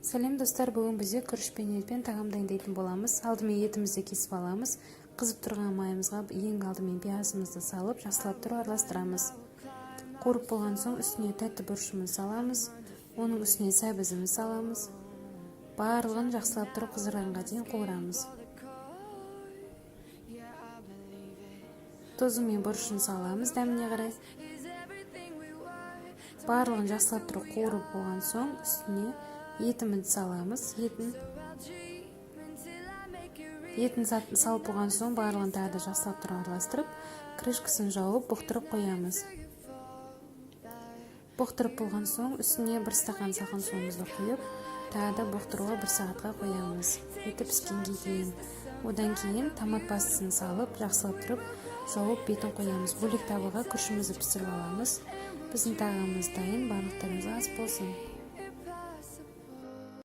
Сәлем достар, бүгін бізде күріш пен етпен тағам дайындайтын боламыз. Алдымен етімізді кесіп аламыз. Қызып тұрған майымызға ең алдымен пиязымызды салып, жақсылап тұрып араластырамыз. Қуырып болған соң үстіне тәтті бұрышымызды саламыз. Оның үстіне сәбізімізді саламыз. Барлығын жақсылап тұрып қызарғанға дейін қуырамыз. Тұзы мен бұрышын саламыз дәміне қарай. Барлығын жақсылап тұрып қуырып болған соң үстіне етімізді саламыз. Етін салып болған соң барлығын тағы да жақсылап тұрып араластырып, крышкасын жауып бұқтырып қоямыз. Бұқтырып болған соң үстіне 1 стақан салқын суымызды құйып, тағы да бұқтыруға 1 сағатқа қоямыз. Еті піскенге дейін. Одан кейін томат пастасын салып, жақсылап тұрып, жауып бетін қоямыз. Бөлек табаға күрішімізді пісіріп аламыз. Біздің тағамымыз дайын, барлықтарыңызға ас болсын.